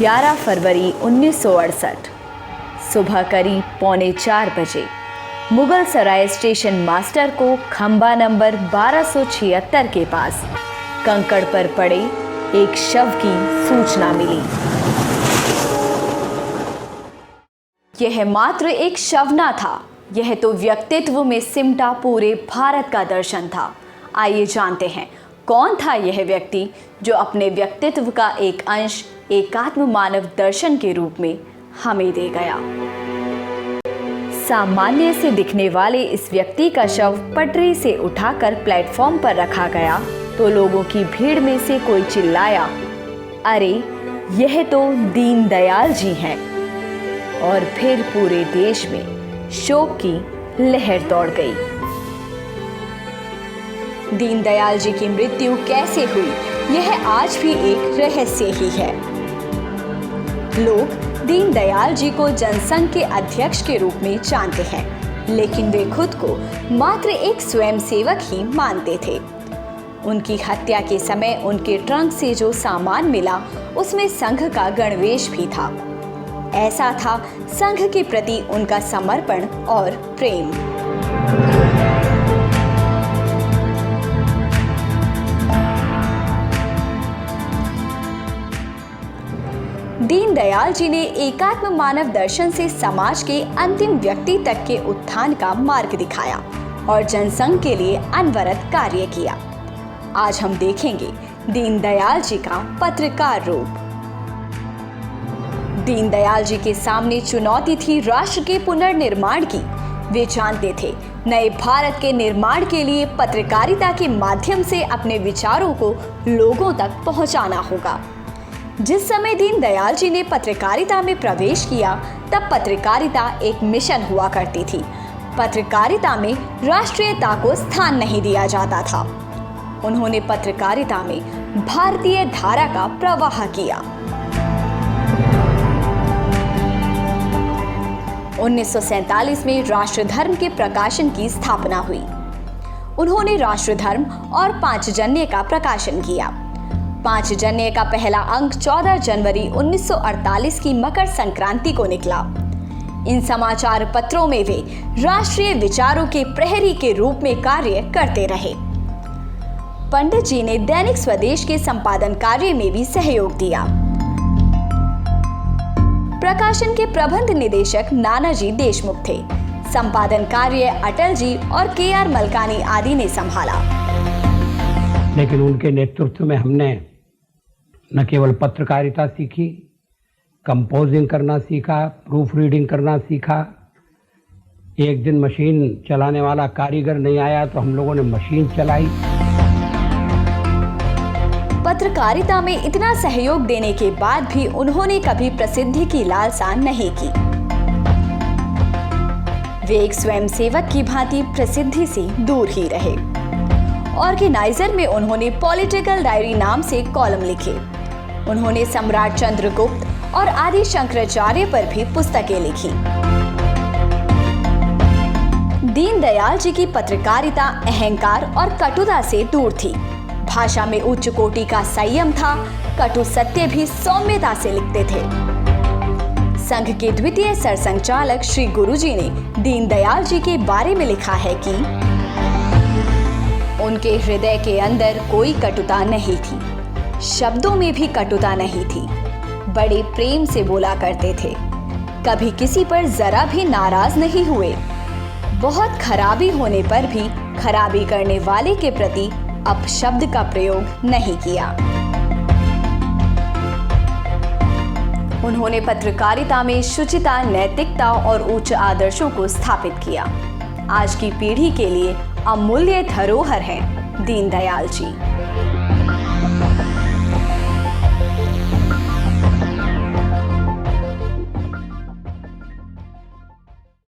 11 फरवरी 1968 सुबह करीब 3:45 बजे मुगल सराय स्टेशन मास्टर को खंबा नंबर 1276 के पास कंकड़ पर पड़े एक शव की सूचना मिली। यह मात्र एक शव न था, यह तो व्यक्तित्व में सिमटा पूरे भारत का दर्शन था। आइए जानते हैं कौन था यह व्यक्ति जो अपने व्यक्तित्व का एक अंश एकात्म मानव दर्शन के रूप में हमें दे गया। सामान्य से दिखने वाले इस व्यक्ति का शव पटरी से उठाकर प्लेटफॉर्म पर रखा गया तो लोगों की भीड़ में से कोई चिल्लाया, अरे यह तो दीनदयाल जी हैं। और फिर पूरे देश में शोक की लहर दौड़ गई। दीनदयाल जी की मृत्यु कैसे हुई, यह आज भी एक रहस्य ही है। लोग दीनदयाल जी को जनसंघ के अध्यक्ष के रूप में जानते हैं, लेकिन वे खुद को मात्र एक स्वयंसेवक ही मानते थे। उनकी हत्या के समय उनके ट्रंक से जो सामान मिला उसमें संघ का गणवेश भी था। ऐसा था संघ के प्रति उनका समर्पण और प्रेम। दीनदयाल जी ने एकात्म मानव दर्शन से समाज के अंतिम व्यक्ति तक के उत्थान का मार्ग दिखाया और जनसंघ के लिए अनवरत कार्य किया। आज हम देखेंगे दीनदयाल जी का पत्रकार रूप। दीनदयाल जी के सामने चुनौती थी राष्ट्र के पुनर्निर्माण की। वे जानते थे नए भारत के निर्माण के लिए पत्रकारिता के माध्यम से अपने विचारों को लोगों तक पहुंचाना होगा। जिस समय दीनदयाल जी ने पत्रकारिता में प्रवेश किया तब पत्रकारिता एक मिशन हुआ करती थी। पत्रकारिता में राष्ट्रीयता को स्थान नहीं दिया जाता था। उन्होंने पत्रकारिता में भारतीय धारा का प्रवाह किया। 1947 में राष्ट्रधर्म के प्रकाशन की स्थापना हुई। उन्होंने राष्ट्रधर्म और पांचजन्य का प्रकाशन किया। पांचजन्य का पहला अंक 14 जनवरी 1948 की मकर संक्रांति को निकला। इन समाचार पत्रों में वे राष्ट्रीय विचारों के प्रहरी के रूप में कार्य करते रहे। पंडित जी ने दैनिक स्वदेश के संपादन कार्य में भी सहयोग दिया। प्रकाशन के प्रबंध निदेशक नानाजी देशमुख थे। संपादन कार्य अटल जी और के.आर. मलकानी आदि ने संभाला। लेकिन उनके नेतृत्व में हमने न केवल पत्रकारिता सीखी, कंपोजिंग करना सीखा, प्रूफ रीडिंग करना सीखा। एक दिन मशीन चलाने वाला कारीगर नहीं आया तो हम लोगों ने मशीन चलाई। पत्रकारिता में इतना सहयोग देने के बाद भी उन्होंने कभी प्रसिद्धि की लालसा नहीं की। वे एक स्वयंसेवक की भांति प्रसिद्धि से दूर ही रहे। ऑर्गेनाइजर में उन्होंने पॉलिटिकल डायरी नाम से कॉलम लिखे। उन्होंने सम्राट चंद्रगुप्त और आदि शंकराचार्य पर भी पुस्तकें लिखी। दीनदयाल जी की पत्रकारिता अहंकार और कटुता से दूर थी। भाषा में उच्च कोटि का संयम था। कटु सत्य भी सौम्यता से लिखते थे। संघ के द्वितीय सरसंघचालक श्री गुरुजी ने दीनदयाल जी के बारे में लिखा है कि उनके हृदय के अंदर कोई कटुता नहीं थी, शब्दों में भी कटुता नहीं थी। बड़े प्रेम से बोला करते थे, कभी किसी पर जरा भी नाराज नहीं हुए। बहुत खराबी होने पर भी खराबी करने वाले के प्रति अपशब्द का प्रयोग नहीं किया। उन्होंने पत्रकारिता में शुचिता, नैतिकता और उच्च आदर्शों को स्थापित किया। आज की पीढ़ी के लिए अमूल्य धरोहर है दीनदयाल जी।